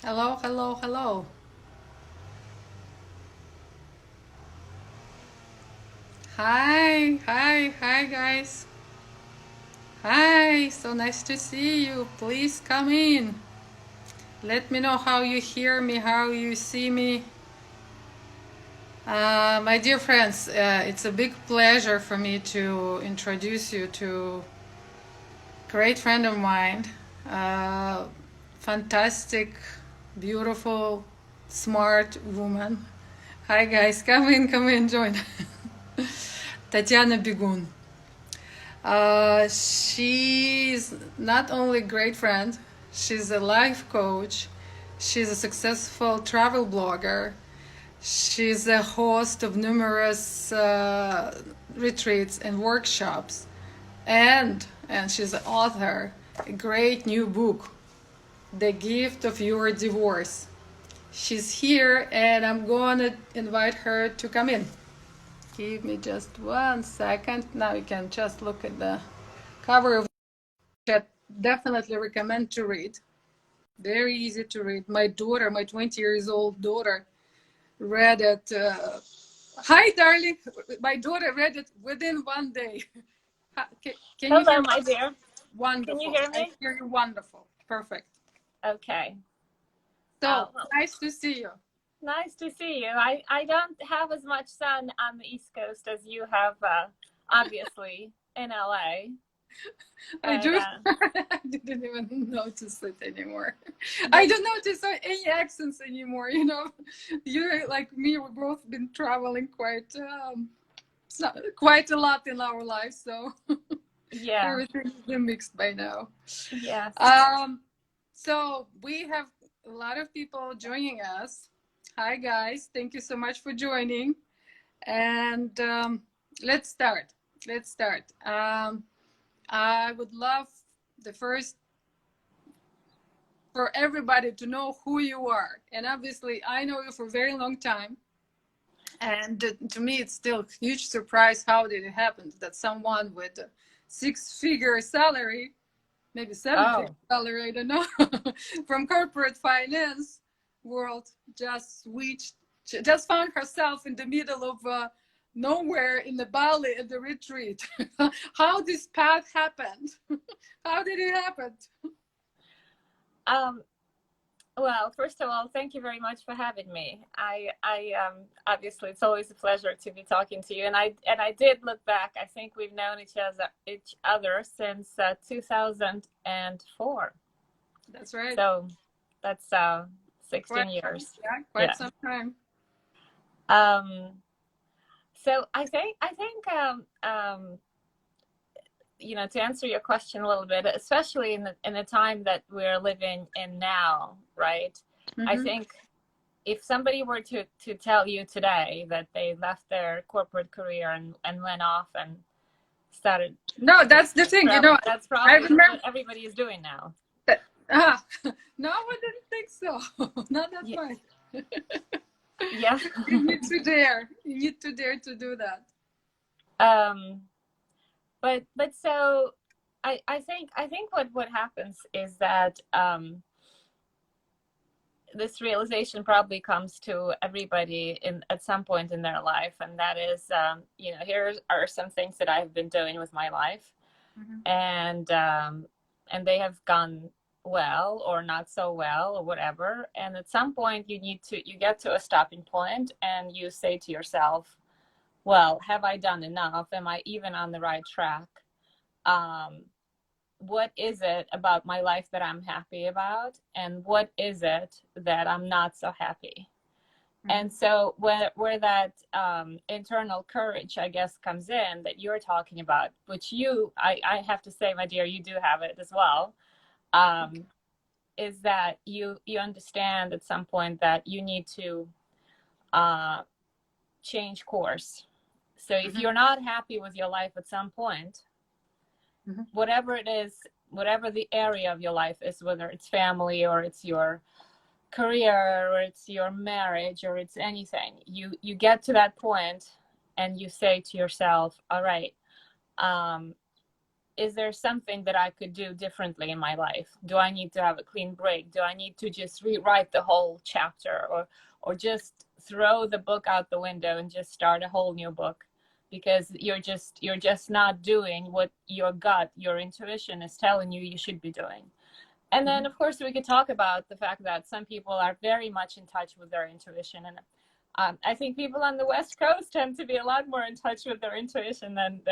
Hello, hello, hello. Hi, hi, hi, guys. Hi, so nice to see you. Please come in. Let me know how you hear me, how you see me. My dear friends, it's a big pleasure for me to introduce you to a great friend of mine. Uh, Fantastic, beautiful, smart woman. Hi, guys. Come in, join. Tatyana Begun. She's not only a great friend, she's a life coach, she's a successful travel blogger, she's a host of numerous retreats and workshops, and she's an author, a great new book, The Gift of Your Divorce. She's here, and I'm going to invite her to come in. Give me just 1 second. Now you can just look at the cover of I definitely recommend to read. Very easy to read. My daughter, my 20 years old daughter, read it. Hi, darling. My daughter read it within 1 day. Can you hear Hello, me? my dear. Can you Wonderful. hear I me? hear you wonderful. Perfect. Okay. So Well, nice to see you. nice to see you. I don't have as much sun on the East Coast as you have, obviously, in LA. I But do. I didn't even notice it anymore. I but don't notice any accents anymore. You know, you like me. We've both been traveling quite a lot in our lives, so yeah, everything is mixed by now. yes. Um, so we have a lot of people joining us. Hi guys, thank you so much for joining, and let's start. Let's start. I would love the first for everybody to know who you are, and obviously I know you for a very long time. And to me, it's still a huge surprise how did it happen that someone with a six-figure salary, maybe seven-figure Oh, salary, I don't know, from corporate finance world just switched, just found herself in the middle of nowhere in the Bali at the retreat. How this path happened? How did it happen? um, well, first of all, thank you very much for having me. Obviously it's always a pleasure to be talking to you. And I did look back. I think we've known each other since 2004. That's right. So that's Quite, 16 years. yeah, quite Yeah. some time. Um, so I think to answer your question a little bit, especially in the time that we're living in now, right? I Mm-hmm. think if somebody were to tell you today that they left their corporate career and went off and started No, that's the thing. You know, traveling, that's I probably remember what everybody is doing now. that. No, I didn't think so. Not that Yeah. much. Yeah. You need to dare. You need to dare to do that. um but so I think what happens is that this realization probably comes to everybody in at some point in their life, and that is, here are some things that I've been doing with my life, Mm-hmm. and they have gone well or not so well or whatever. And at some point, you get to a stopping point, and you say to yourself, "Well, have I done enough? Am I even on the right track? Um, what is it about my life that I'm happy about, and what is it that I'm not so happy?" Mm-hmm. And so where that internal courage, I guess, comes in that you're talking about, which I have to say, my dear, you do have it as well, um, is that you understand at some point that you need to uh, change course. So if Mm-hmm. you're not happy with your life at some point, Mm-hmm. whatever it is, whatever the area of your life is, whether it's family or it's your career or it's your marriage or it's anything, you get to that point and you say to yourself, all right, um, is there something that I could do differently in my life? Do I need to have a clean break? Do I need to just rewrite the whole chapter, or just throw the book out the window and just start a whole new book? Because you're just not doing what your gut, your intuition is telling you you should be doing. And then, of course, we could talk about the fact that some people are very much in touch with their intuition. And I think people on the West Coast tend to be a lot more in touch with their intuition than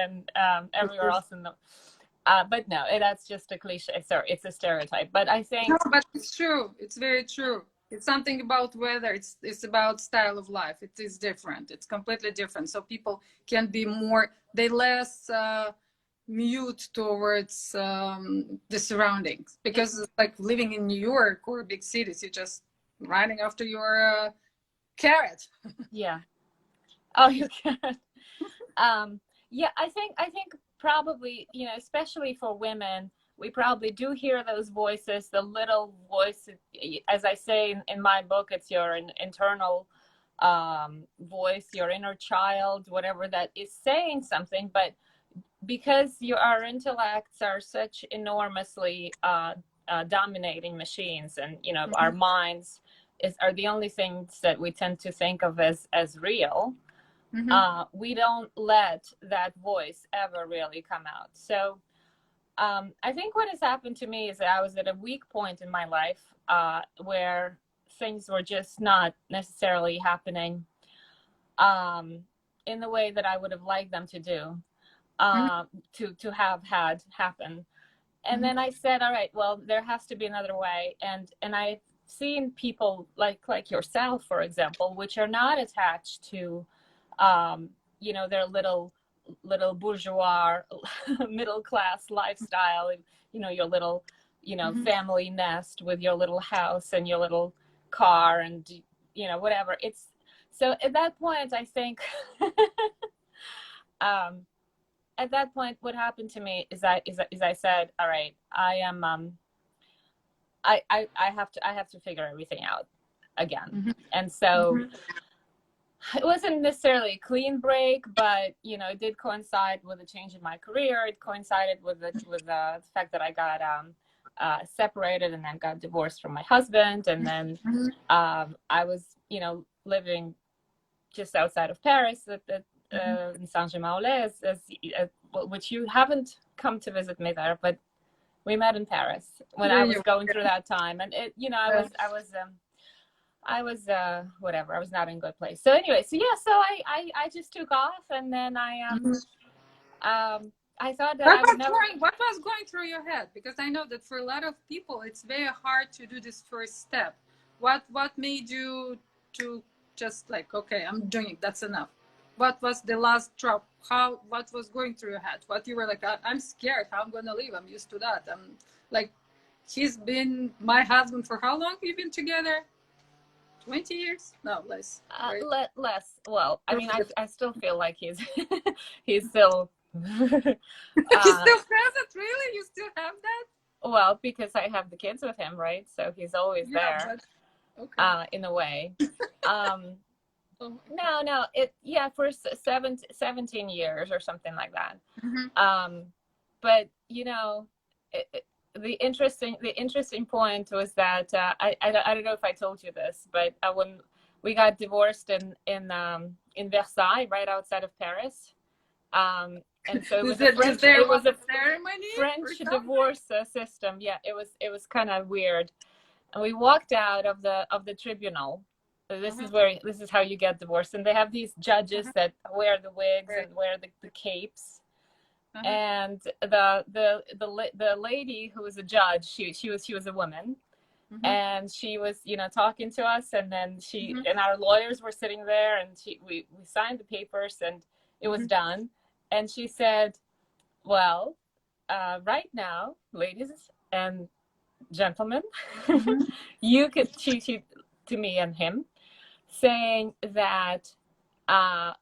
everywhere else in the. But no, that's just a cliche. Sorry, it's a stereotype. But I think No, but it's true. It's very true. It's something about weather. It's about style of life. It is different. It's completely different. So people can be more. They less mute towards the surroundings, because it's like living in New York or big cities. You're just running after your carrot. Yeah. Oh, you can. Yeah, I think probably, you know, especially for women, we probably do hear those voices, the little voice. As I say in my book, it's your internal voice, your inner child, whatever that is saying something. But because our intellects are such enormously dominating machines, and you know, our minds are the only things that we tend to think of as real. We don't let that voice ever really come out. So I think what has happened to me is that I was at a weak point in my life where things were just not necessarily happening in the way that I would have liked them to do, to have had happen. And then I said, all right, well, there has to be another way. And I've seen people like yourself, for example, which are not attached to, you know, their little bourgeois middle class lifestyle, you know, your little, you know, family nest with your little house and your little car and, you know, whatever. It's so at that point, I think, at that point, what happened to me is I said, all right, I am, I have to figure everything out again. And so it wasn't necessarily a clean break, but you know, it did coincide with a change in my career. It coincided with the fact that I got separated and then got divorced from my husband, and then I was, you know, living just outside of Paris in Saint-Germain-en-Laye, which you haven't come to visit me there, but we met in Paris when I was going through that time, and it, you know, I was whatever, I was not in a good place. So anyway, so yeah, so I just took off, and then I thought that I would never. What was going through your head? Because I know that for a lot of people, it's very hard to do this first step. What made you to just like, okay, I'm doing it, that's enough? What was the last drop? What was going through your head? What you were like, I'm scared, how I'm gonna leave, I'm used to that. I'm like, he's been my husband for how long? We've been together? 20 years? No, less. Right? Less. Well, I mean, I still feel like he's he's still He still has it? Really? You still have that? Well, because I have the kids with him, right? So he's always there. But, okay. In a way. No, for 17 years or something like that. But you know, the interesting point was that I don't know if I told you this, but when we got divorced in Versailles, right outside of Paris, and so it was a French divorce system. Yeah, it was kind of weird, and we walked out of the tribunal. This is how you get divorced, and they have these judges that wear the wigs and wear the capes. And the lady who was a judge, she was a woman, and she was, you know, talking to us, and then and our lawyers were sitting there, and we signed the papers, and it was done, and she said, well, right now, ladies and gentlemen, you could, she to me and him, saying that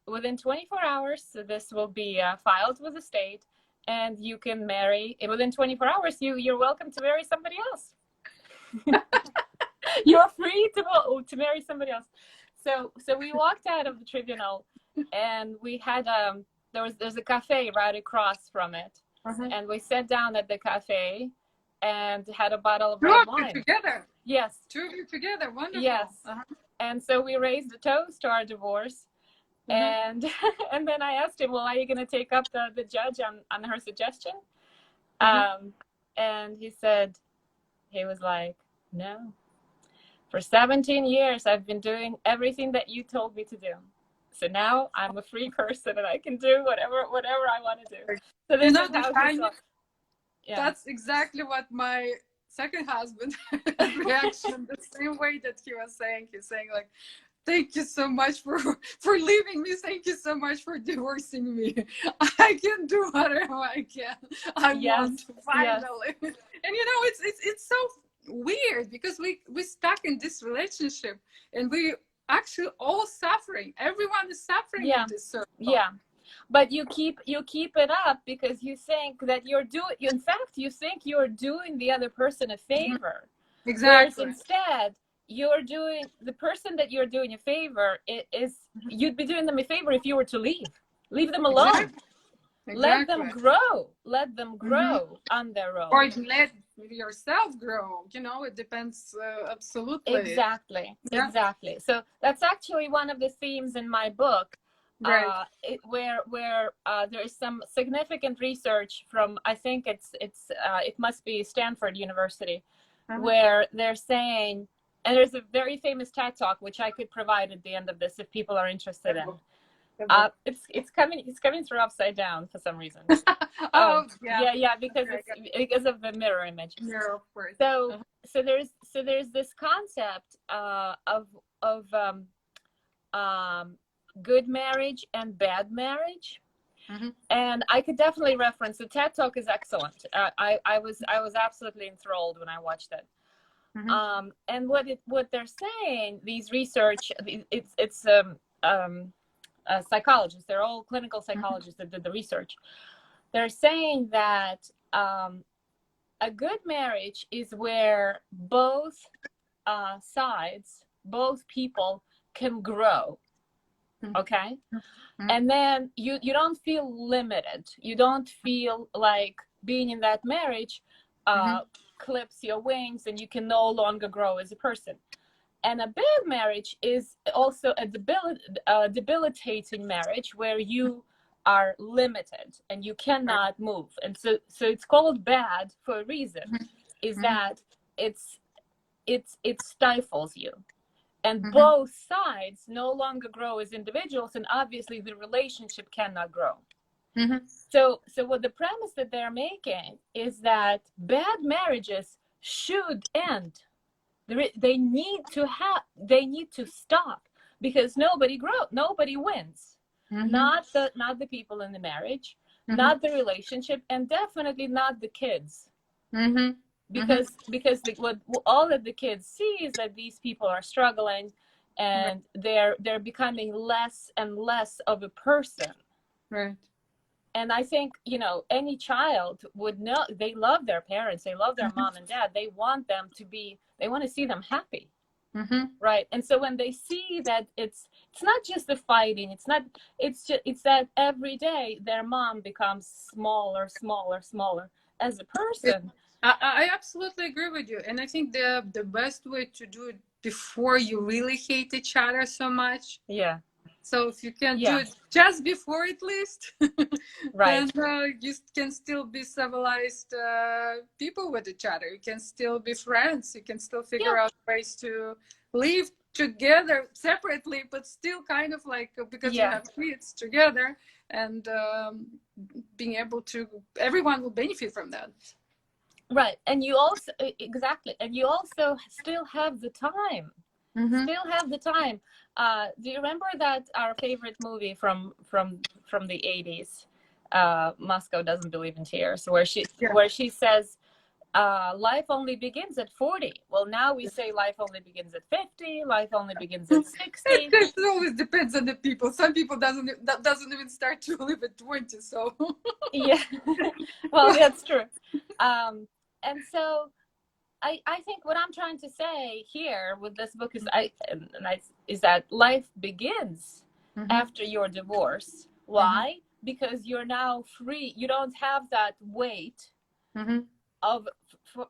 within 24 hours, this will be filed with the state, and you can marry. Within 24 hours, you're welcome to marry somebody else. You're free to marry somebody else. So we walked out of the tribunal, and we had there's a cafe right across from it, and we sat down at the cafe and had a bottle of Two red of you wine. together. Yes. Two of you together. Wonderful. Yes. And so we raised a toast to our divorce. And and then I asked him, well, are you going to take up the judge on her suggestion? And he said, he was like, no. For 17 years, I've been doing everything that you told me to do. So now I'm a free person and I can do whatever I want to do. So this is how he saw. Yeah. That's exactly what my second husband reaction, the same way that he was saying. He's saying like, thank you so much for leaving me. Thank you so much for divorcing me. I can do whatever I can. I want finally. And you know, it's so weird because we stuck in this relationship and we actually all suffering. Everyone is suffering in this circle. Yeah. But you keep it up because you think that you're doing. In fact, you think you're doing the other person a favor. Exactly. Whereas instead, you're doing the person that you're doing a favor is you'd be doing them a favor if you were to leave them alone. Exactly. Let them grow on their own, or let yourself grow. You know, it depends absolutely. Exactly. So that's actually one of the themes in my book. Right. Where there is some significant research from, I think it must be Stanford University, where they're saying, and there's a very famous TED Talk which I could provide at the end of this if people are interested in. It's coming through upside down for some reason. Because of the mirror image. Mirror, of course. So there's this concept of good marriage and bad marriage. And I could definitely reference the TED Talk is excellent. I was absolutely enthralled when I watched it. And what they're saying, these research, it's psychologists, they're all clinical psychologists that did the research. They're saying that a good marriage is where both sides, both people can grow. Okay. And then you don't feel limited. You don't feel like being in that marriage clips your wings and you can no longer grow as a person. And a bad marriage is also a debilitating marriage where you are limited and you cannot move. And so it's called bad for a reason, is that it stifles you. And both sides no longer grow as individuals, and obviously the relationship cannot grow. So what the premise that they're making is that bad marriages should end. They need to stop because nobody wins. Not the people in the marriage, not the relationship, and definitely not the kids. Because what all of the kids see is that these people are struggling and they're becoming less and less of a person. Right. And I think, any child would know, they love their parents, they love their mom and dad, they want to see them happy. Right. And so when they see that it's not just the fighting, it's that every day their mom becomes smaller as a person. I absolutely agree with you. And I think the best way to do it before you really hate each other so much. Yeah. So if you can do it just before at least, right. then you can still be civilized people with each other. You can still be friends. You can still figure out ways to live together separately, but still kind of like, because you have kids together, and being able to, everyone will benefit from that. Right. And you also, and you also still have the time. Still have the time. Do you remember that our favorite movie from the 80s, Moscow Doesn't Believe in Tears, where she says, life only begins at 40. Well, now we say life only begins at 50. Life only begins at 60. It always depends on the people. Some people doesn't even start to live at 20. So yeah, well, that's true. And so I think what I'm trying to say here with this book is that life begins after your divorce. Why? because you're now free. You don't have that weight of,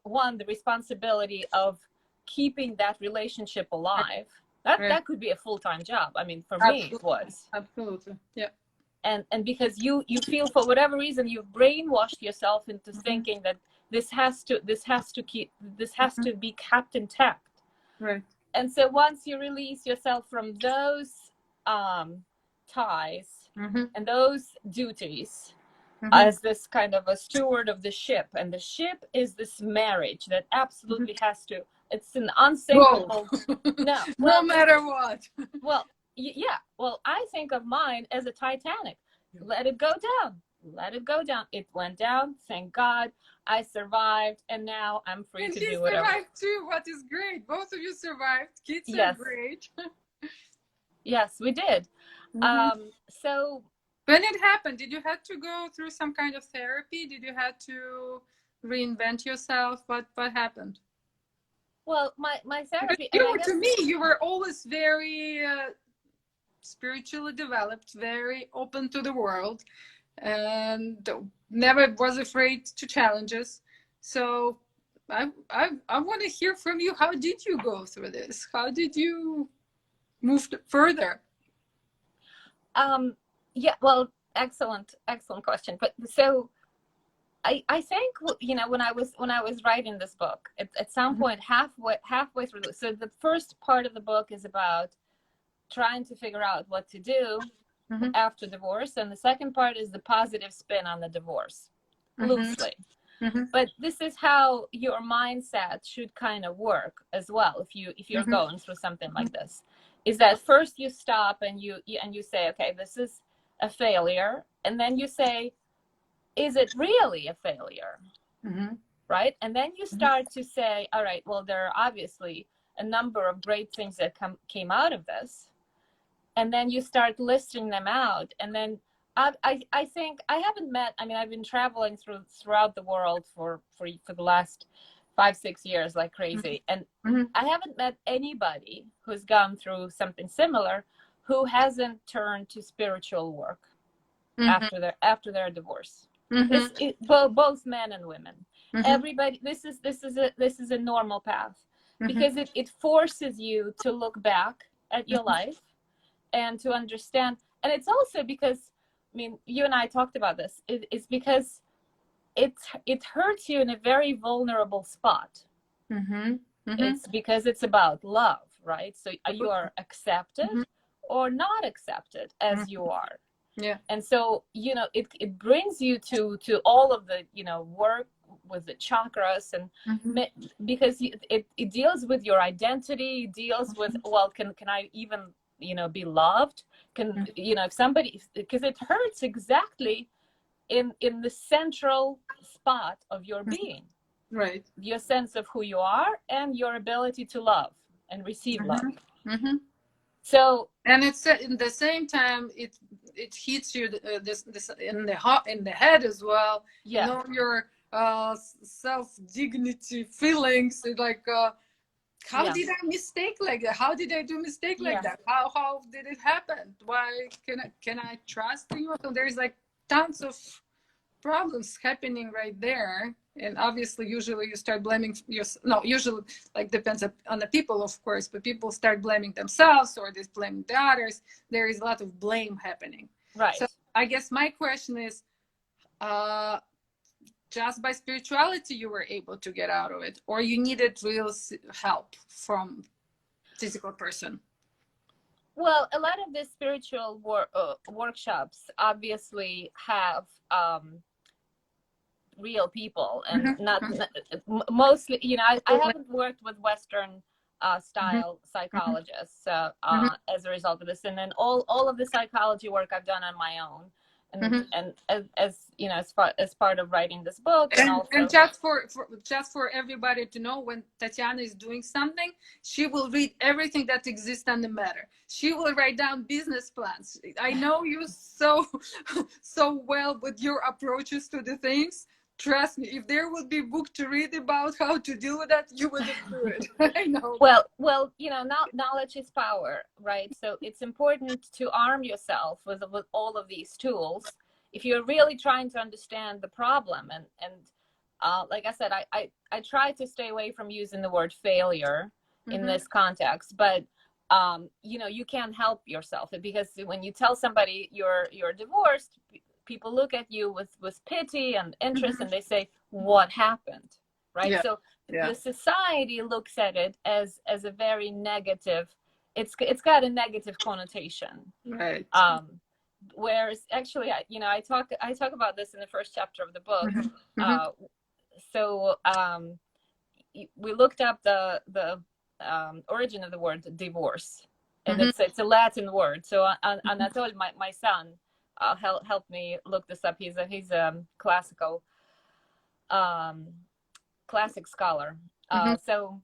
one, the responsibility of keeping that relationship alive. That could be a full-time job. I mean, for me it was. Absolutely. Yeah. And because you feel, for whatever reason, you've brainwashed yourself into thinking that this has to be kept intact. Right. And so once you release yourself from those ties and those duties, as this kind of a steward of the ship, and the ship is this marriage that absolutely has to, it's an unsinkable no matter what. Well, yeah, well, I think of mine as a Titanic. Let it go down, let it go down. It went down, thank God. I survived, and now I'm free to do whatever. And he survived too, what is great. Both of you survived. Kids are great. Yes, we did. So when it happened, did you have to go through some kind of therapy? Did you have to reinvent yourself? What happened? Well, my therapy, to me, you were always very spiritually developed, very open to the world, and never was afraid to challenges. So I want to hear from you. How did you go through this? How did you move further? Yeah, well, excellent question. But so I think, you know, when I was writing this book, at some point halfway through, so the first part of the book is about trying to figure out what to do after divorce, and the second part is the positive spin on the divorce, loosely. But this is how your mindset should kind of work as well if you're going through something like this, is that first you stop and you say, okay, this is a failure, and then you say, is it really a failure? Right? And then you start to say, all right, well, there are obviously a number of great things that came out of this. And then you start listing them out. And then I think I haven't met, I mean, I've been traveling throughout the world for the last 5-6 years like crazy. And I haven't met anybody who's gone through something similar who hasn't turned to spiritual work after their divorce. Both men and women. Everybody, this is a normal path, because it forces you to look back at your life and to understand. And it's also because, I mean, you and I talked about this. It's because it hurts you in a very vulnerable spot. It's because it's about love, right? So you are accepted or not accepted as you are. Yeah. And so, you know, it brings you to all of the, you know, work with the chakras, and because it deals with your identity, deals with, well, can I even, you know, be loved? Can, you know, if somebody, because it hurts exactly in the central spot of your being. Right. Your sense of who you are and your ability to love and receive love. So, and it's in the same time it hits you this in the head as well. Yeah. You know, your self dignity feelings, like how did I mistake like that? How did I do mistake like that? How did it happen? Why can I trust you? So there's like tons of problems happening right there. And obviously, usually you start blaming usually, like, depends on the people, of course, but people start blaming themselves or they blame the others. There is a lot of blame happening. Right. So I guess my question is, just by spirituality you were able to get out of it, or you needed real help from physical person? Well, a lot of the spiritual workshops obviously have real people, and not mostly, you know, I haven't worked with Western style psychologists as a result of this, and then all of the psychology work I've done on my own, and as you know, as part of writing this book, and also, and just for everybody to know, when Tatyana is doing something, she will read everything that exists on the matter. She will write down business plans. I know you so well with your approaches to the things. Trust me, if there would be a book to read about how to deal with that, you wouldn't do it. I know. Well, you know, knowledge is power, right? So it's important to arm yourself with all of these tools if you're really trying to understand the problem, and like I said, I try to stay away from using the word failure in this context, but you know, you can't help yourself, because when you tell somebody you're divorced, people look at you with pity and interest, and they say, what happened, right? Yeah. So Yeah. the society looks at it as a very negative, it's got a negative connotation, Right. whereas actually, you know, I talk about this in the first chapter of the book. So we looked up the origin of the word divorce, and it's a Latin word. So Anatoly, my son, helped me look this up. He's a classic scholar. So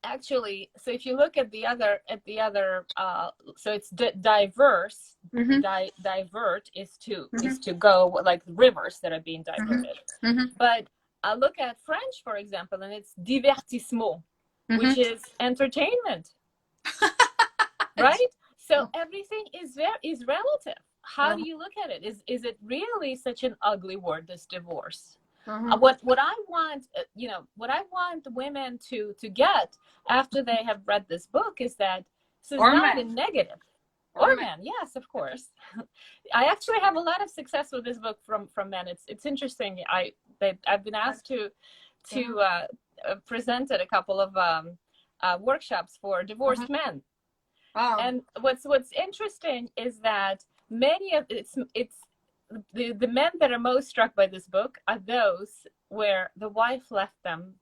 actually, so if you look at the other so it's diverse. Divert is to go, like rivers that are being diverted. But I look at French, for example, and it's divertissement, which is entertainment. Right? So everything is relative. How do you look at it? Is it really such an ugly word, this divorce? What I want, you know, what I want women to get after they have read this book is that this is not a negative. Or men, yes, of course. I actually have a lot of success with this book from men. It's interesting. I've been asked to present at a couple of workshops for divorced men. And what's interesting is that many of it's the men that are most struck by this book are those where the wife left them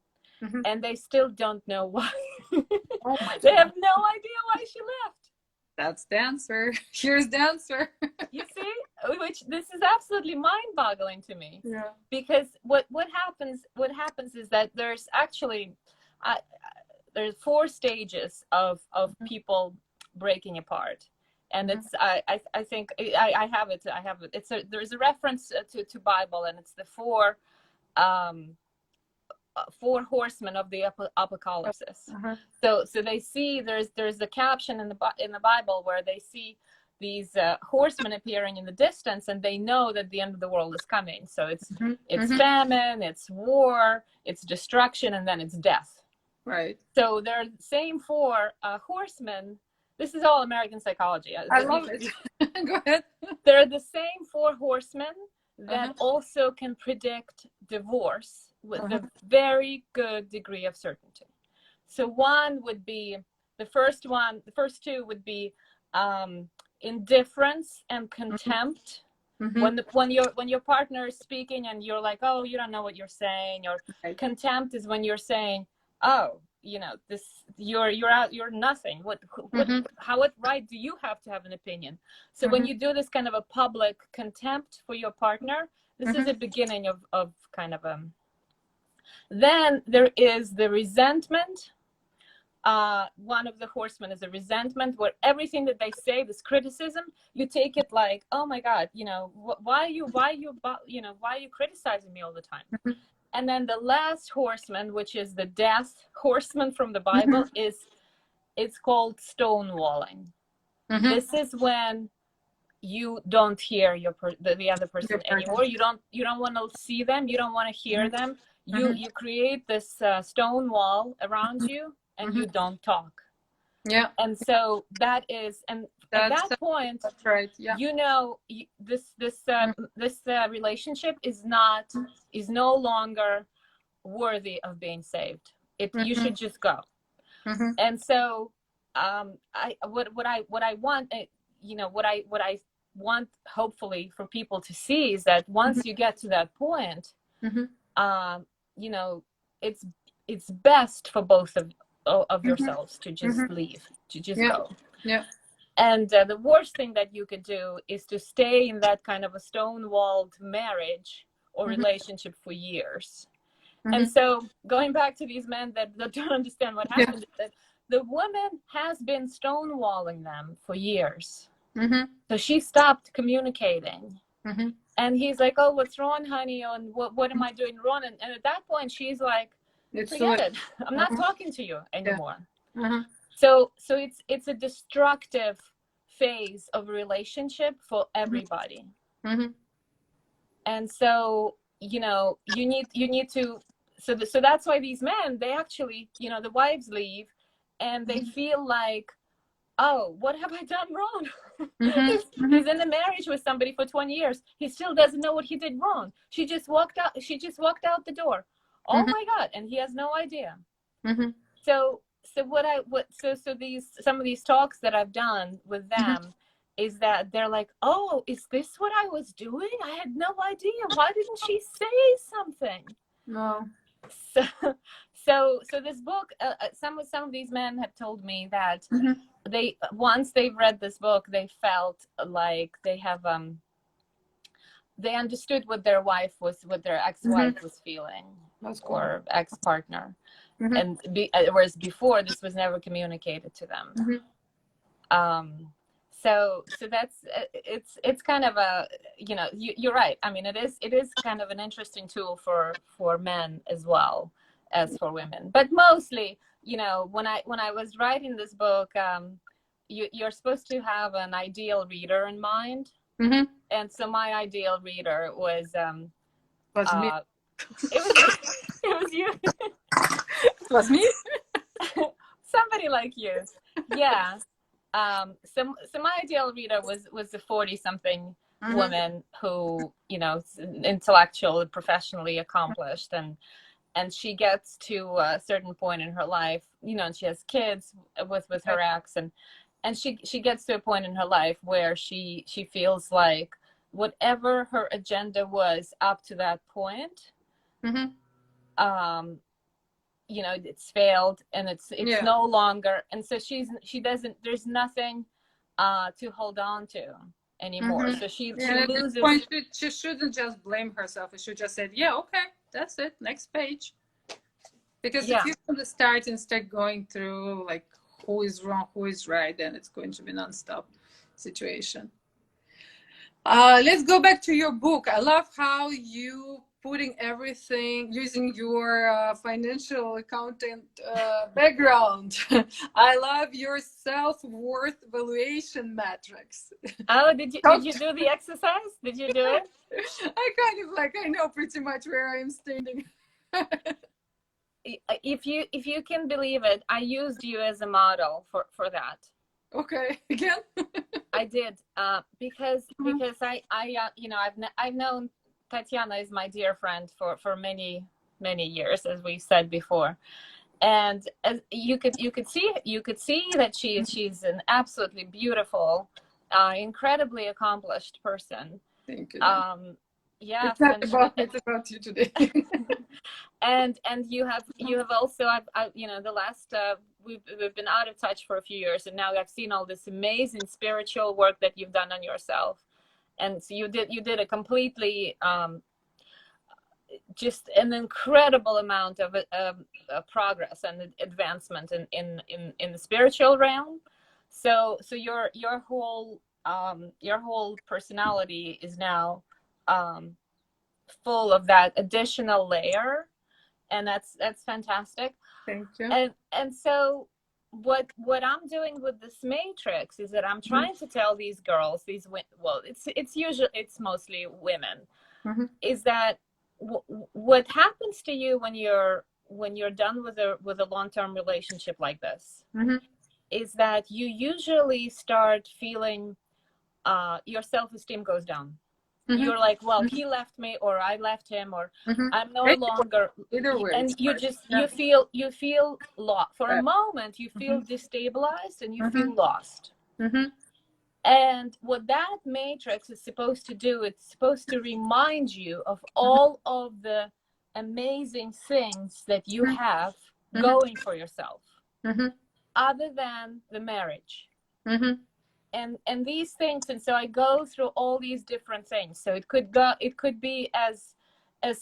and they still don't know why. They have no idea why she left. That's the answer. Here's the answer. You see, which this is absolutely mind-boggling to me. Yeah. Because what happens is that there's actually there's 4 stages of people breaking apart. And it's I think I have it. There's a reference to Bible, and it's the 4 horsemen of the apocalypse. So they see there's a caption in the Bible where they see these horsemen appearing in the distance, and they know that the end of the world is coming. So it's famine, it's war, it's destruction, and then it's death. Right. So they're the same 4 horsemen. This is all American psychology. I love it. Go ahead. They're the same 4 horsemen that also can predict divorce with a very good degree of certainty. So one would be the first 2 would be indifference and contempt. When your partner is speaking and you're like, oh, you don't know what you're saying. Or contempt is when you're saying, oh, you know, this you're nothing. What right do you have to have an opinion? So when you do this kind of a public contempt for your partner, this is a beginning of kind of then there is the resentment. One of the horsemen is a resentment, where everything that they say, this criticism, you take it like, oh my God, you know, why are you criticizing me all the time? And then the last horseman, which is the death horseman from the Bible, it's called stonewalling. This is when you don't hear the other person anymore. You don't want to see them. You don't want to hear them. You create this stone wall around you, and you don't talk. Yeah. And so that is, and at that point, that's right. Yeah. You know, this relationship is no longer worthy of being saved. You should just go. And so what I want, you know, what I want hopefully for people to see is that once you get to that point, you know, it's best for both of yourselves to just leave, to just go. Yeah. And the worst thing that you could do is to stay in that kind of a stone-walled marriage or relationship for years. And so going back to these men that don't understand what happened, that the woman has been stonewalling them for years. So she stopped communicating. And he's like, oh, what's wrong, honey? And what am I doing wrong? And at that point, she's like, forget it. I'm not talking to you anymore. So it's a destructive phase of a relationship for everybody. And so, you need to, so that's why these men, they actually, the wives leave and they feel like, oh, what have I done wrong? Mm-hmm. He's in a marriage with somebody for 20 years. He still doesn't know what he did wrong. She just walked out the door. Oh Mm-hmm. my God. And he has no idea. Mm-hmm. So these, some of these talks that I've done with them is that they're like, oh, is this what I was doing? I had no idea. Why didn't she say something? No. So, so this book, some of these men have told me that they, once they've read this book, they felt like they understood what their ex-wife was feeling, That's cool. or ex-partner, and whereas before this was never communicated to them. So that's, it's kind of a, you're right. I mean, it is kind of an interesting tool for men as well as for women, but mostly, when I was writing this book, you're supposed to have an ideal reader in mind. And so my ideal reader was Was me. it was it was you. Was me. Somebody like you. Yeah. So my ideal reader was a 40-something woman who, intellectual, professionally accomplished, and she gets to a certain point in her life, and she has kids with her ex, and she gets to a point in her life where she feels like whatever her agenda was up to that point, it's failed, and it's no longer, and so she doesn't, there's nothing to hold on to anymore. So she At this loses. point, she shouldn't just blame herself. She should just say, yeah, okay, that's it, next page. Because if you from the start and start going through like who is wrong, who is right, then it's going to be non-stop situation. Let's go back to your book. I love how you putting everything using your financial accountant background. I love your self-worth valuation metrics. Oh, did you do the exercise? Did you do it? I kind of like, I know pretty much where I am standing. If you can believe it, I used you as a model for that. Okay, again. I did, because I've known Tatyana is my dear friend for many years, as we said before, and as you could see that she's an absolutely beautiful, incredibly accomplished person. Thank you. Yeah, it's not about me, it's about you today. and you have also, the last we've been out of touch for a few years, and now I've seen all this amazing spiritual work that you've done on yourself, and so you did a completely just an incredible amount of progress and advancement in the spiritual realm. So your whole personality is now full of that additional layer, and that's fantastic. Thank you. And so what I'm doing with this matrix is that I'm trying to tell these girls, it's mostly women, is that what happens to you when you're done with a long-term relationship like this, is that you usually start feeling your self-esteem goes down. You're like, well, he left me, or I left him, or I'm no longer. Either way, and you just you feel lost for a moment. You feel destabilized, and you feel lost. And what that matrix is supposed to do, it's supposed to remind you of all of the amazing things that you have going for yourself, other than the marriage. And these things, and so I go through all these different things. So it could be as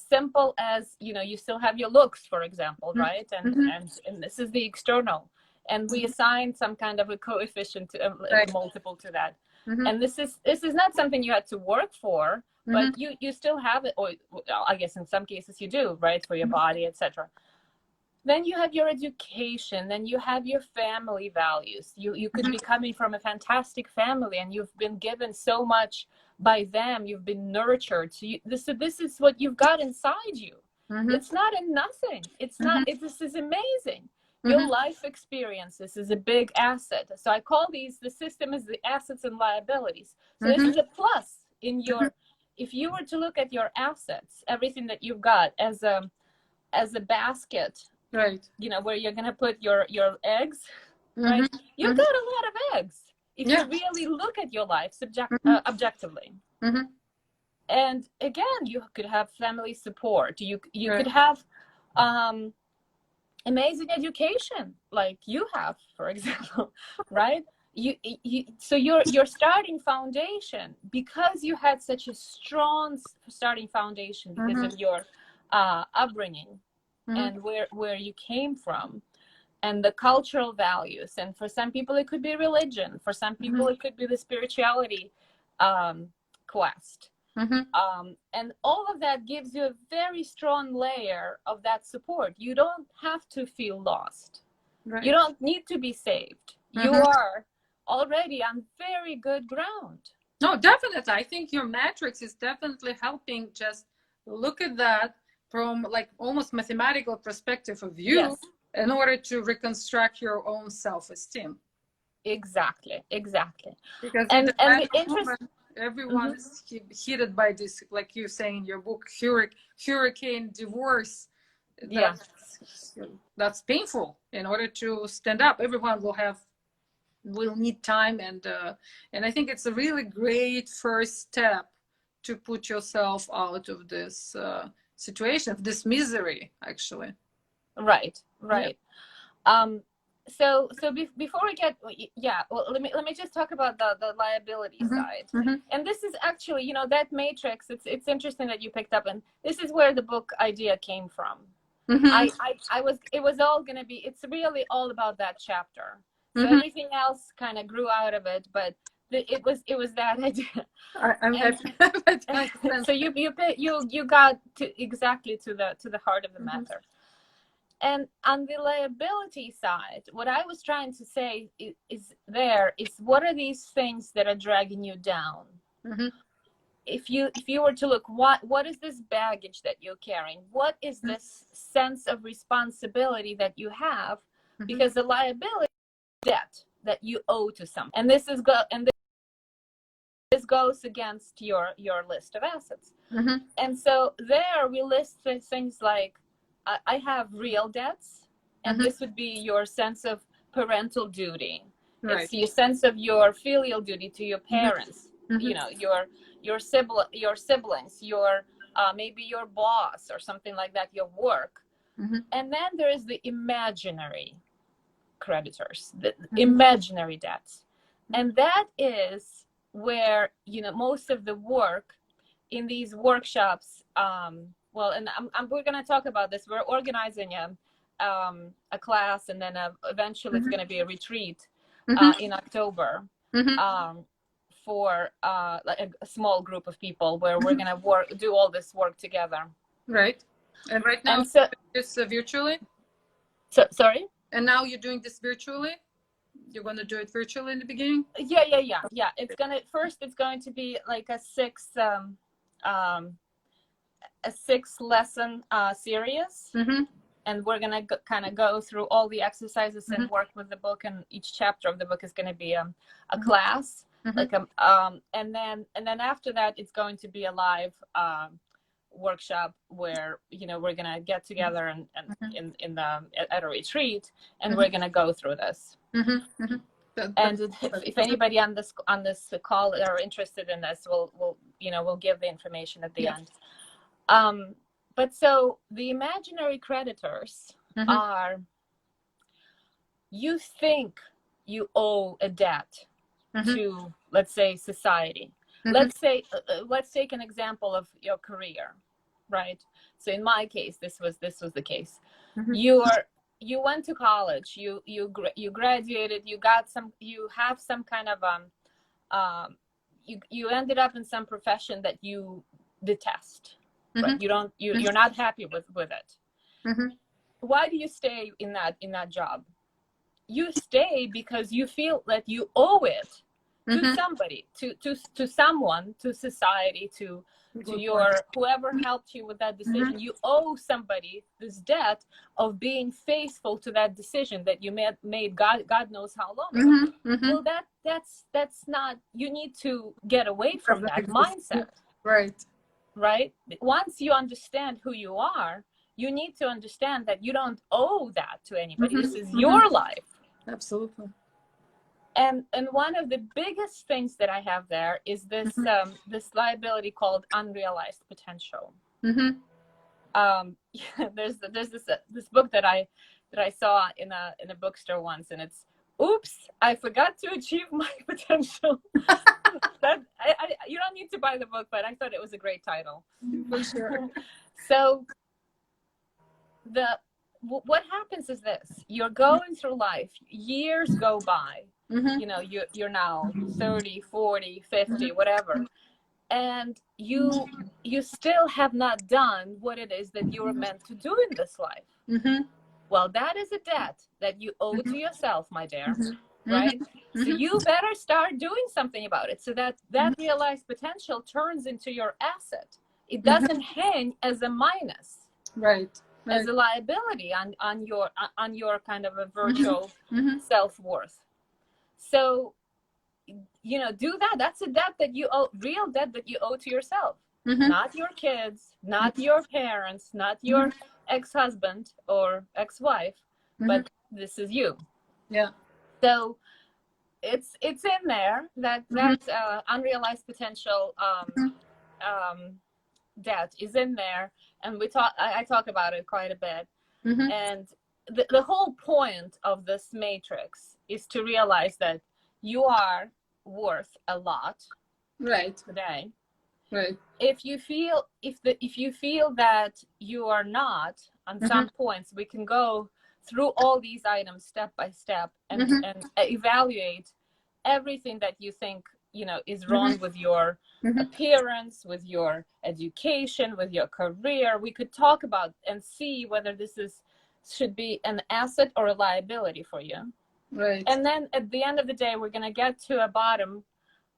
simple as, you still have your looks, for example, right? And this is the external, and we assign some kind of a coefficient, a multiple to that. And this is not something you had to work for, but you still have it, or I guess in some cases you do, right, for your body, etc. Then you have your education, then you have your family values. You could be coming from a fantastic family, and you've been given so much by them. You've been nurtured. So this is what you've got inside you. It's not in nothing. It's not, this is amazing. Your life experiences is a big asset. So I call the system is the assets and liabilities. So this is a plus in your, if you were to look at your assets, everything that you've got as a basket, right, you know, where you're going to put your eggs, right? You've got a lot of eggs if you really look at your life objectively. And again, you could have family support. You could have amazing education, like you have, for example, right? So your starting foundation, because you had such a strong starting foundation because of your upbringing and where you came from, and the cultural values. And for some people it could be religion, for some people it could be the spirituality quest. And all of that gives you a very strong layer of that support. You don't have to feel lost. Right. You don't need to be saved. You are already on very good ground. No, definitely. I think your matrix is definitely helping. Just look at that from like almost mathematical perspective of you. Yes. In order to reconstruct your own self-esteem. Exactly. Because and the interest, everyone is hit by this, like you say in your book, hurricane divorce. That's painful. In order to stand up, everyone will need time, and I think it's a really great first step to put yourself out of this situation, of this misery, actually. Right. Yeah. So before we get, well, let me just talk about the liability side. And this is actually, you know, that matrix, it's interesting that you picked up, and this is where the book idea came from. It was all going to be, it's really all about that chapter. So everything else kind of grew out of it, but it was that idea. So you got exactly to the heart of the matter. And on the liability side, what I was trying to say is what are these things that are dragging you down? If you were to look, what is this baggage that you're carrying? What is this sense of responsibility that you have? Because the liability is debt that you owe to someone, and this goes against your list of assets. And so there we list things like, I have real debts, and this would be your sense of parental duty. Right. It's your sense of your filial duty to your parents, you know, your siblings, your maybe your boss or something like that, your work. And then there is the imaginary creditors, the imaginary debts. And that is where, you know, most of the work in these workshops, well, and we're going to talk about this. We're organizing a class, and then eventually it's going to be a retreat in October for like a small group of people where we're going to do all this work together. Right. And right now, so, it's virtually? So, sorry? And now you're doing this virtually? You're going to do it virtually in the beginning? Yeah. It's going to be like a six lesson series, and we're gonna kind of go through all the exercises and work with the book, and each chapter of the book is going to be a class, like and then after that it's going to be a live workshop where, you know, we're gonna get together and at a retreat, and we're gonna go through this. And if anybody on this call are interested in this, we'll give the information at the end. But so the imaginary creditors are, you think you owe a debt to, let's say, society. Let's take an example of your career, right? So in my case, this was the case. You went to college, you graduated, you have some kind of you ended up in some profession that you detest. But you're not happy with it. Why do you stay in that job? You stay because you feel that you owe it to somebody, to someone, to society, to your whoever helped you with that decision. You owe somebody this debt of being faithful to that decision that you made God knows how long ago. Well, that's not, you need to get away from that mindset. Right? Once you understand who you are, you need to understand that you don't owe that to anybody. This is your life. Absolutely. And one of the biggest things that I have there is this this liability called unrealized potential. There's this book that I saw in a bookstore once, and it's, "Oops, I forgot to achieve my potential." That you don't need to buy the book, but I thought it was a great title. For sure. So what happens is this: you're going through life, years go by. You know, you're now 30, 40, 50, whatever, and you still have not done what it is that you were meant to do in this life. Well, that is a debt that you owe to yourself, my dear. Right? So you better start doing something about it, so that realized potential turns into your asset. It doesn't hang as a minus, as a liability on your kind of a virtual self-worth. So, you know, do that. That's a debt that you owe, real debt that you owe to yourself, not your kids, not your parents, not your ex-husband or ex-wife, but this is you. Yeah. So it's in there, that unrealized potential debt is in there, and I talk about it quite a bit. And the whole point of this matrix is to realize that you are worth a lot today. If you feel that you are not, on some points, we can go through all these items step by step and evaluate everything that you think, you know, is wrong with your appearance, with your education, with your career. We could talk about and see whether this should be an asset or a liability for you. And then at the end of the day, we're going to get to a bottom,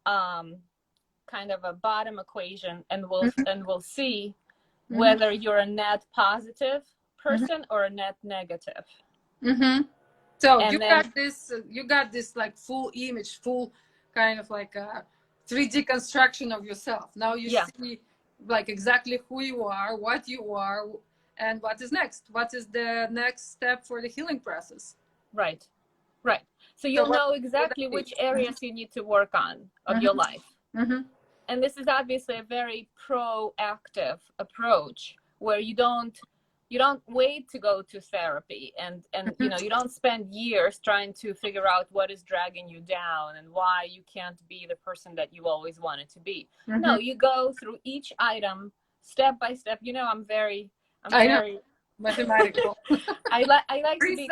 kind of a bottom equation, and we'll see whether you're a net positive person or a net negative. So you got this like full image, full kind of like a 3D construction of yourself. Now you see like exactly who you are, what you are, and what is next. What is the next step for the healing process? Right. So you'll know exactly which areas you need to work on of your life. And this is obviously a very proactive approach, where you don't wait to go to therapy and you know, you don't spend years trying to figure out what is dragging you down and why you can't be the person that you always wanted to be. No, you go through each item step by step. You know, I'm very mathematical. I like to be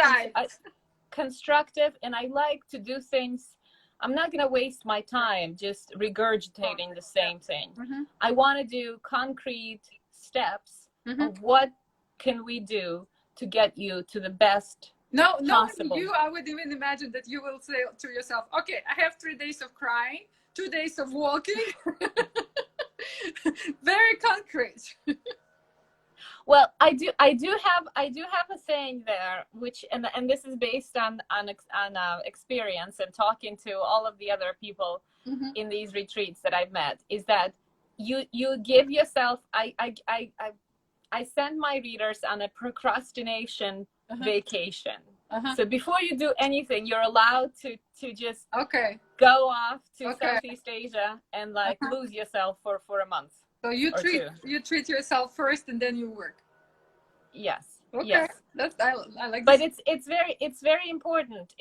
constructive, and I like to do things. I'm not going to waste my time just regurgitating the same thing. I want to do concrete steps of what can we do to get you to the best possible. I would even imagine that you will say to yourself, okay, I have 3 days of crying, 2 days of walking. Very concrete. Well, I do have a saying there, which and this is based on experience and talking to all of the other people in these retreats that I've met, is that you give yourself. I send my readers on a procrastination vacation. So before you do anything, you're allowed to just go off to Southeast Asia and like lose yourself for a month. So you treat yourself first, and then you work. Yes. Okay. Yes. I like. But it's very important.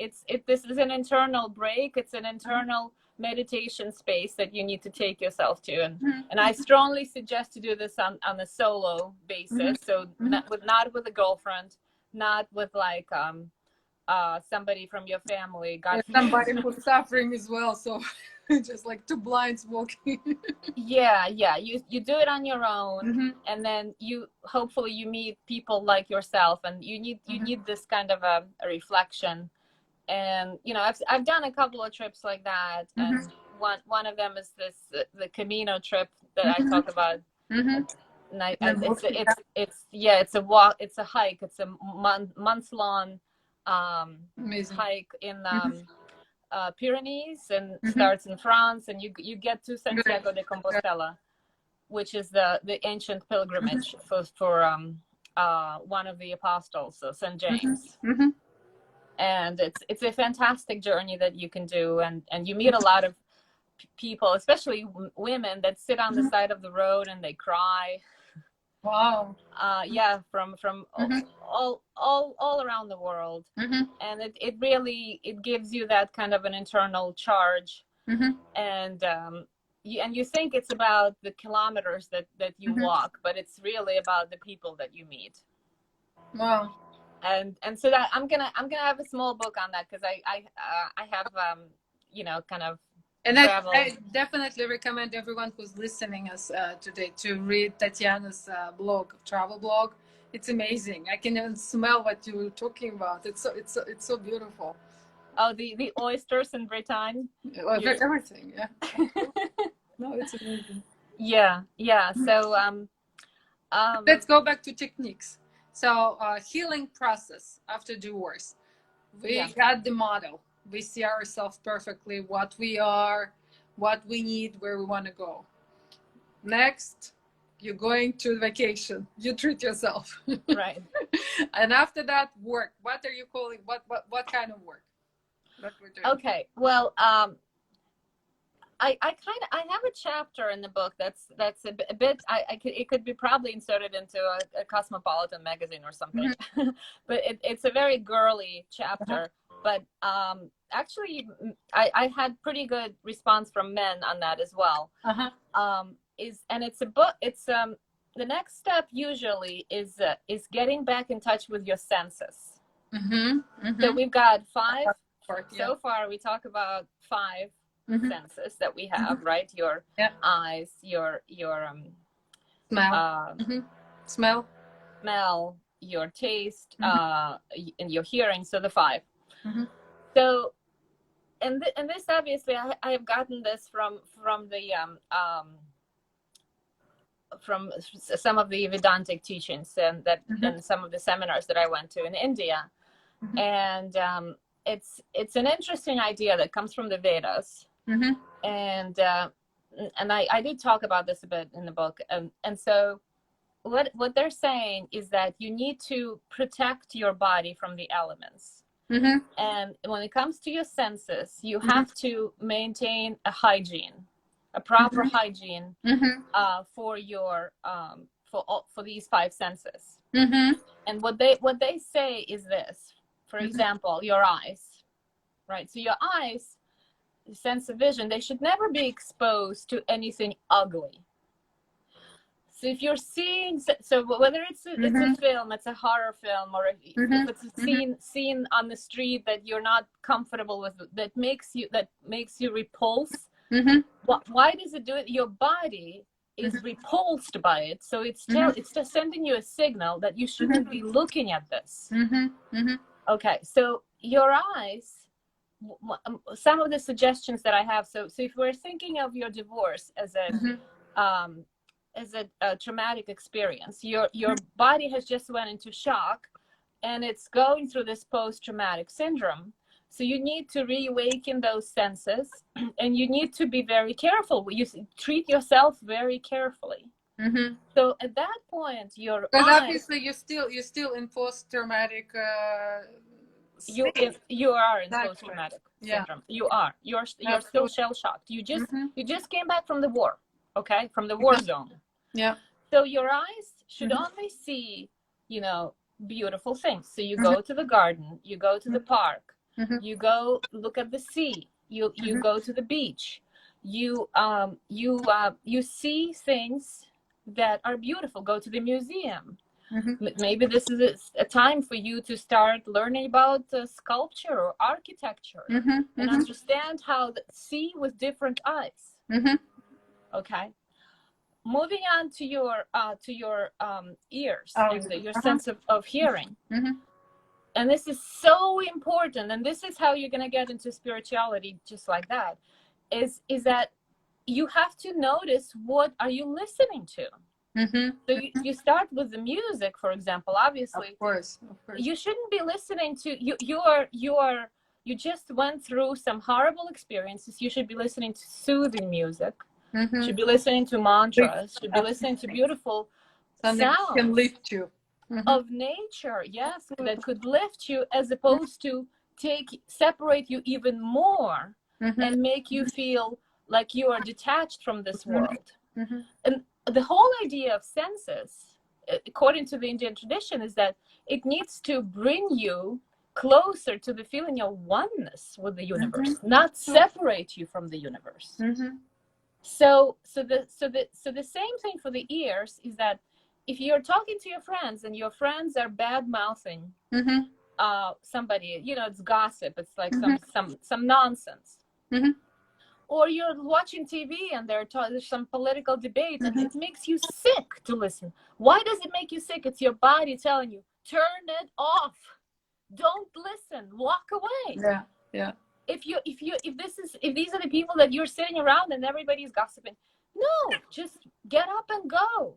This is an internal break. It's an internal meditation space that you need to take yourself to, and I strongly suggest to do this on a solo basis. So not with a girlfriend, not with like somebody from your family. Somebody who's suffering as well. So. Just like two blinds walking. Yeah. You do it on your own, and then hopefully you meet people like yourself, and you need this kind of a reflection. And you know, I've done a couple of trips like that, and one of them is this the Camino trip that I talk about. Mm-hmm. It's a walk, it's a hike, it's a month long Amazing. hike in Pyrenees, and Mm-hmm. starts in France, and you get to Santiago de Compostela, which is the ancient pilgrimage for one of the apostles, so Saint James. Mm-hmm. And it's a fantastic journey that you can do, and you meet a lot of people, especially women, that sit on the side of the road and they cry. Wow. Yeah, from Mm-hmm. all around the world. Mm-hmm. And it really, it gives you that kind of an internal charge. Mm-hmm. And you think it's about the kilometers that you walk, but it's really about the people that you meet. Wow. And so that I'm gonna have a small book on that, because I have kind of And travel. I definitely recommend everyone who's listening us today to read Tatiana's blog, travel blog. It's amazing. I can even smell what you were talking about. It's so beautiful. Oh, the oysters in Britain. Everything, yeah. No, it's amazing. Yeah. So let's go back to techniques. So healing process after divorce. We got the model. We see ourselves perfectly, what we are, what we need, where we want to go. Next, you're going to vacation. You treat yourself. Right. And after that, work. What are you calling? What kind of work? What we're doing? Okay. Well, I have a chapter in the book that's a bit it could be probably inserted into a Cosmopolitan magazine or something. But it's a very girly chapter. But actually, I had pretty good response from men on that as well. It's a book. It's the next step usually is getting back in touch with your senses. So we've got 5 so far. We talk about 5 senses that we have, right? Your eyes, your smell, your taste, and your hearing. So the 5. So, and this obviously, I have gotten this from some of the Vedantic teachings, and and some of the seminars that I went to in India, and it's an interesting idea that comes from the Vedas, and I did talk about this a bit in the book, and so what they're saying is that you need to protect your body from the elements. And when it comes to your senses, you have to maintain a hygiene, a proper hygiene for your for these 5 senses. And what they say is this. For example, your eyes, right? So your eyes, sense of vision, they should never be exposed to anything ugly. So if you're seeing, so whether it's a film, it's a horror film, or if it's a scene on the street that you're not comfortable with, that makes you repulse, why does it do it? Your body is repulsed by it, so it's just sending you a signal that you shouldn't be looking at this. Okay, so your eyes, some of the suggestions that I have, so if we're thinking of your divorce as a traumatic experience, your body has just went into shock, and it's going through this post-traumatic syndrome. So you need to reawaken those senses, and you need to be very careful. You treat yourself very carefully. So at that point, your because eyes, obviously you're still in post-traumatic you are in post-traumatic syndrome. You're still shell-shocked. You just came back from the war, okay, from the war zone. So your eyes should only see, beautiful things. So you go to the garden, you go to the park, you go look at the sea, you go to the beach, you see things that are beautiful. Go to the museum. Maybe this is a time for you to start learning about sculpture or architecture and understand how to see with different eyes. Okay. Moving on to your ears and your sense of hearing. And this is so important, and this is how you're going to get into spirituality just like that. is that you have to notice what are you listening to. So you start with the music, for example. Obviously, of course. you shouldn't be listening to you just went through some horrible experiences. You should be listening to soothing music. Should be listening to mantras. Should be listening to beautiful Something sounds can lift you. of nature. Yes, that could lift you, as opposed to separate you even more and make you feel like you are detached from this world. And the whole idea of senses, according to the Indian tradition, is that it needs to bring you closer to the feeling of oneness with the universe, not separate you from the universe. So the same thing for the ears is that if you're talking to your friends and your friends are bad mouthing somebody, it's gossip, it's like some nonsense. Or you're watching TV and there's some political debate and it makes you sick to listen. Why does it make you sick? It's your body telling you, turn it off. Don't listen. Walk away. Yeah. If these are the people that you're sitting around and everybody's gossiping, no, just get up and go.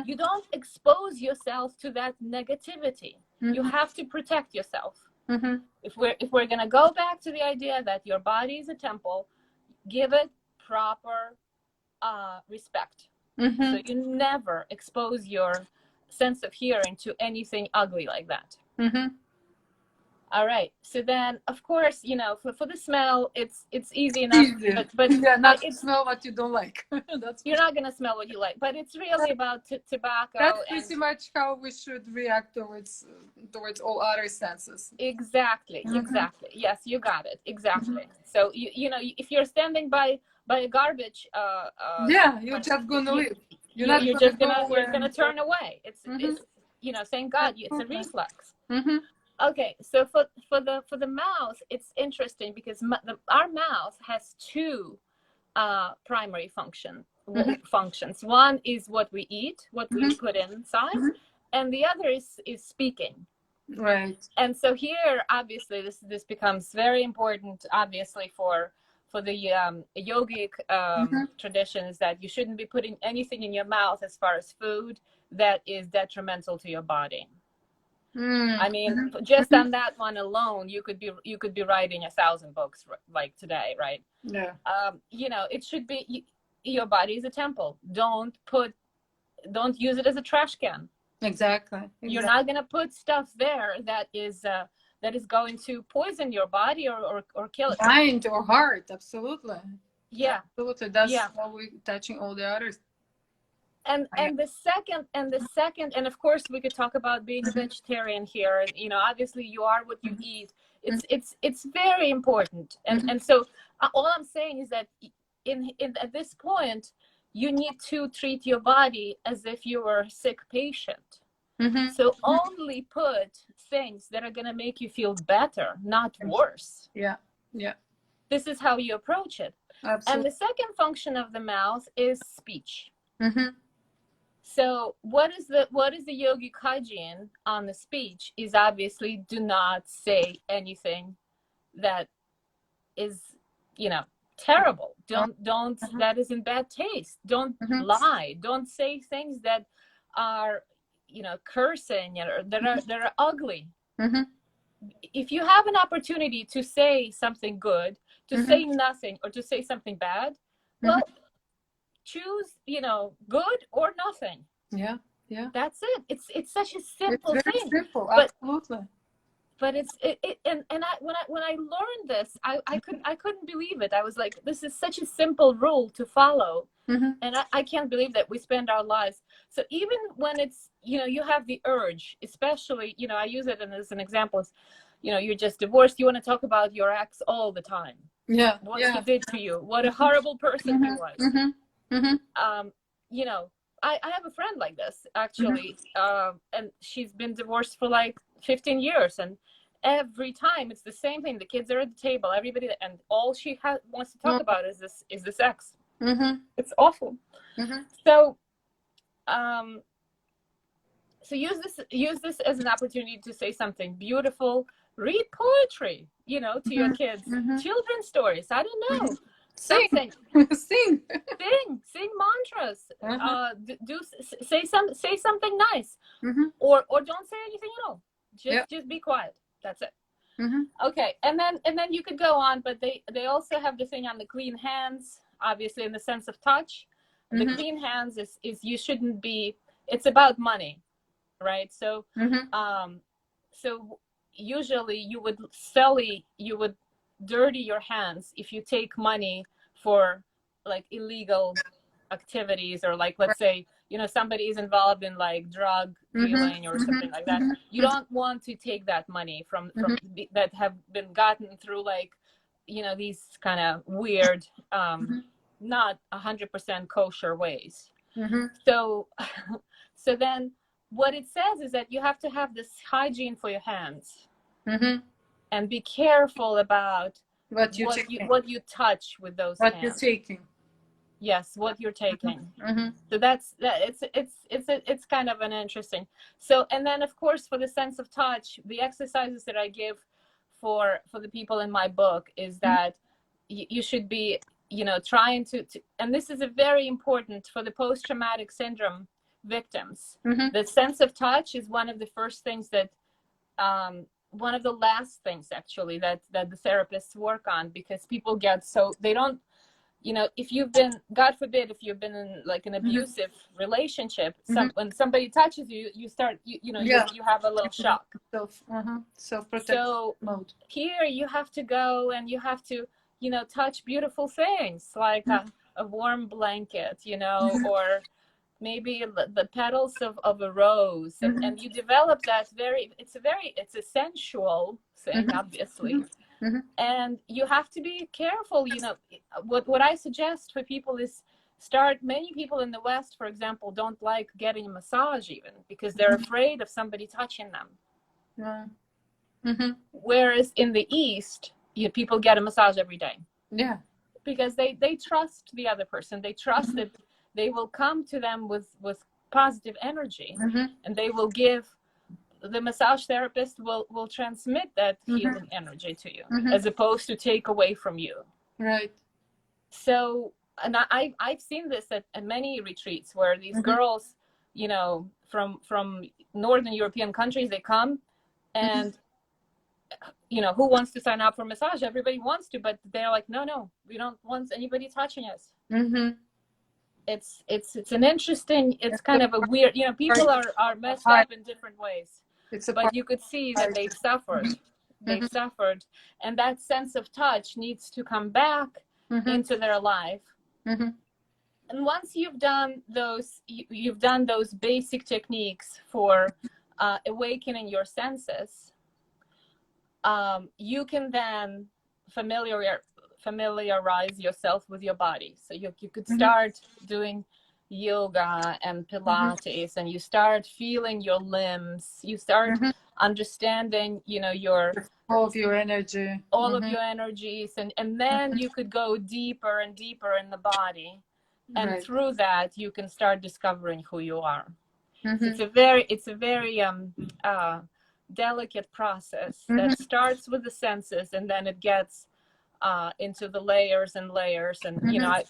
You don't expose yourself to that negativity. You have to protect yourself. If we're gonna go back to the idea that your body is a temple, give it proper respect. So you never expose your sense of hearing to anything ugly like that. All right. So then, of course, for the smell, it's easy enough. But not smell what you don't like. You're not gonna smell what you like. But it's really about tobacco. That's pretty much how we should react towards all other senses. Exactly. Yes, you got it. Exactly. So if you're standing by a garbage, you're just gonna leave. You're gonna turn away. It's thank God it's a reflex. Okay, so for the mouth, it's interesting because our mouth has two primary functions. One is what we eat, what we put inside, and the other is speaking. Right. And so here, obviously, this becomes very important. Obviously, for the yogic traditions, that you shouldn't be putting anything in your mouth as far as food that is detrimental to your body. I mean, just on that one alone, you could be writing 1,000 books like today, right? Yeah. It should be your body is a temple. Don't use it as a trash can. Exactly. You're not gonna put stuff there that is going to poison your body or kill it. Mind or heart, absolutely. Yeah. Absolutely. That's how we're touching all the others. And the second, and of course we could talk about being a vegetarian here. Obviously you are what you eat. It's very important. And so all I'm saying is that at this point you need to treat your body as if you were a sick patient. So only put things that are going to make you feel better, not worse. Yeah. This is how you approach it. Absolutely. And the second function of the mouth is speech. So what is the yogic hygiene on the speech is obviously do not say anything that is, terrible. Don't that is in bad taste. Don't lie. Don't say things that are, cursing or that are ugly. If you have an opportunity to say something good, to say nothing, or to say something bad, well, choose, good or nothing. Yeah. That's it. It's such a simple it's very thing. Simple, absolutely. But when I learned this, I couldn't believe it. I was like, this is such a simple rule to follow, and I can't believe that we spend our lives. So even when it's you have the urge, especially I use it as an example. You're just divorced. You want to talk about your ex all the time. Yeah. What he did to you. What a horrible person he was. I have a friend like this actually, and she's been divorced for like 15 years, and every time it's the same thing. The kids are at the table, everybody, and all she wants to talk about is this ex. It's awful. So use this as an opportunity to say something beautiful. Read poetry, to your kids. Children's stories. I don't know. something. Sing. Sing mantras. Uh-huh. Say something nice, Mm-hmm. or don't say anything at all. Yeah. Just be quiet. That's it. Mm-hmm. Okay, and then you could go on, but they also have the thing on the clean hands, obviously in the sense of touch. The Mm-hmm. clean hands is you shouldn't be. It's about money, right? So, Mm-hmm. um, so usually you would dirty your hands if you take money for like illegal activities, or like, let's say, somebody is involved in like drug Mm-hmm. dealing or something like that. You Mm-hmm. don't want to take that money from Mm-hmm. that have been gotten through like these kind of weird, not 100% kosher ways. Mm-hmm. So so then what it says is that you have to have this hygiene for your hands Mm-hmm. and be careful about What you taking? what you touch with those What you hands. taking? Yes, what you're taking. Mm-hmm. So that's that. It's kind of an interesting. So, and then of course for the sense of touch, the exercises that I give for the people in my book is that you should be trying to, and this is a very important for the post-traumatic syndrome victims. Mm-hmm. The sense of touch is one of the first things that one of the last things actually that the therapists work on, because people get so they don't, if you've been, God forbid, if you've been in like an Mm-hmm. abusive relationship, Mm-hmm. when somebody touches you, you start, Yeah. you have a little shock. Self-protection So mode. here you have to go and you have to, touch beautiful things like a warm blanket, or maybe the petals of a rose, Mm-hmm. and you develop that it's a sensual thing, Mm-hmm. obviously. Mm-hmm. And you have to be careful. What I suggest for people is many people in the West, for example, don't like getting a massage even because they're afraid of somebody touching them. Yeah. Mm-hmm. Whereas in the East, people get a massage every day. Yeah. Because they trust the other person. They trust that they will come to them with positive energy, Mm-hmm. and they will give, the massage therapist will transmit that Mm-hmm. healing energy to you, Mm-hmm. as opposed to take away from you. Right. So, and I've seen this at many retreats where these Mm-hmm. girls, from Northern European countries, they come, and who wants to sign up for massage? Everybody wants to, but they're like, no, we don't want anybody touching us. Mm-hmm. It's an interesting, it's kind of a weird, people are messed up in different ways, It's a but part. you could see that they've suffered. They've suffered, and that sense of touch needs to come back Mm-hmm. into their life. Mm-hmm. And once you've done those basic techniques for awakening your senses, you can then familiarize yourself with your body. So you could start doing yoga and Pilates, and you start feeling your limbs. You start understanding, All of your energy. all of your energies, and then you could go deeper and deeper in the body, and Right. through that you can start discovering who you are. Mm-hmm. So it's a very delicate process that starts with the senses, and then it gets into the layers and layers, and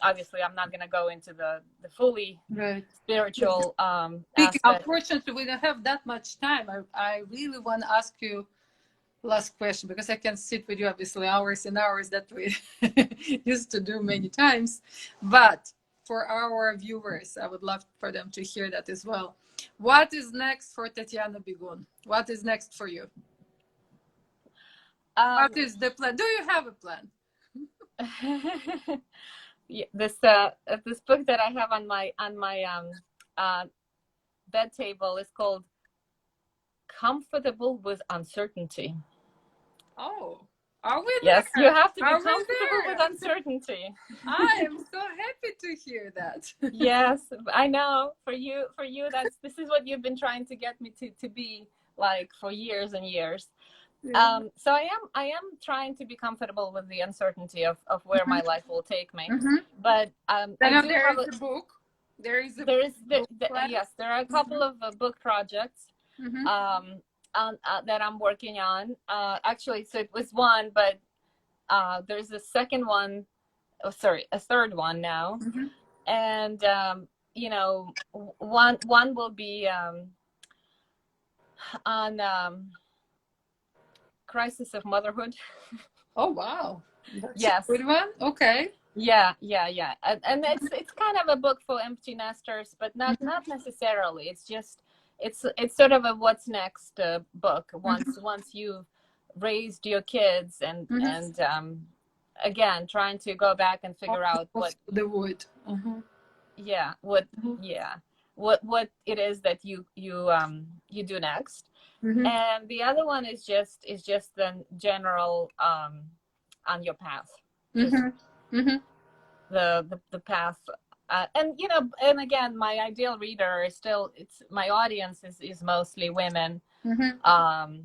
obviously I'm not going to go into the fully Right. spiritual Speaking, aspect. unfortunately, we don't have that much time. I really want to ask you last question, because I can sit with you obviously hours and hours that we used to do many times. But for our viewers, I would love for them to hear that as well. What is next for Tatyana Begun? What is next for you? What is the plan? Do you have a plan? Yeah, this book that I have on my bed table is called Comfortable with Uncertainty. Oh, are we Yes, there? you have to be Are we comfortable there? with uncertainty. I am so happy to hear that. Yes, I know. For you, this is what you've been trying to get me to be like for years and years. Yeah. So I am trying to be comfortable with the uncertainty of where my life will take me. But I do there have is a book. Yes, there are a couple of book projects that I'm working on. Actually, so it was one, but there's a second one oh, sorry, a third one now. Mm-hmm. And you know, one will be on crisis of motherhood. Oh wow, that's a Yes. good one. Okay. Yeah, yeah, yeah. And it's kind of a book for empty nesters, but Mm-hmm. not necessarily. It's just it's sort of a what's next book Mm-hmm. once you've raised your kids Mm-hmm. and again trying to go back and figure out what, The wood. Uh-huh. yeah, what, Mm-hmm. yeah, what it is that you do next. Mm-hmm. And the other one is just the general on your path, just Mm-hmm. Mm-hmm. the path. And you know, and again, my ideal reader is still, it's my audience is mostly women. Mm-hmm.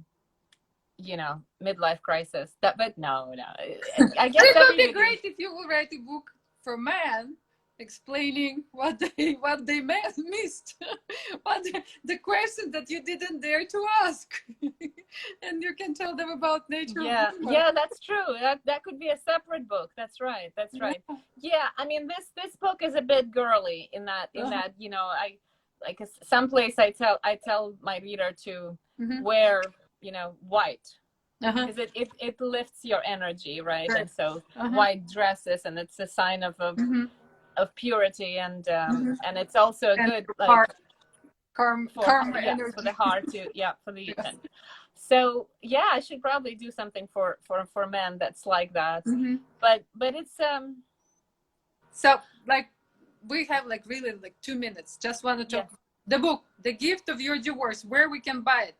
You know, midlife crisis. That, but no, I But guess it would every be reader. great if you would write a book for men explaining what they missed, the question that you didn't dare to ask, and you can tell them about nature of Yeah, woman. yeah, that's true. That could be a separate book. That's right. That's Yeah. right. Yeah, I mean, this book is a bit girly in Uh-huh. that, you know, I like someplace I tell my reader to Mm-hmm. wear, you know, white, Uh-huh. because it lifts your energy, right? Right. And so Uh-huh. white dresses, and it's a sign Mm-hmm. of purity, Mm-hmm. and it's also a And good for like for, karma yes, for the energy. heart to, yeah, for the, Yes. and so yeah, I should probably do something for men that's like that. Mm-hmm. But it's So, like, we have like really like 2 minutes. Just want to yeah, talk the book, The Gift of Your Divorce, where we can buy it.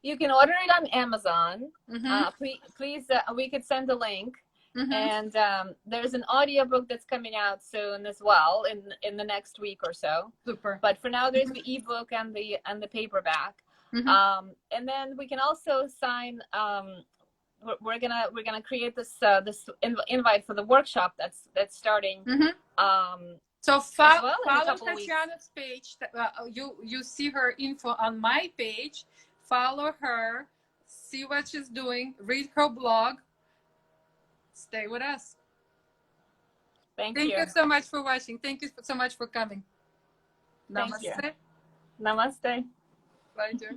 you can order it on Amazon. Mm-hmm. Please, we could send a link. Mm-hmm. And there's an audiobook that's coming out soon as well, in the next week or so. Super. But for now, there's the ebook and the paperback. Mm-hmm. And then we can also sign. We're gonna create this invite for the workshop that's starting Mm-hmm. So as well in a follow couple of weeks. Tatyana's page. You see her info on my page. Follow her, see what she's doing, read her blog. Stay with us. Thank Thank you. you so much for watching. Thank you so much for coming. Thank you. Namaste. Namaste. Pleasure.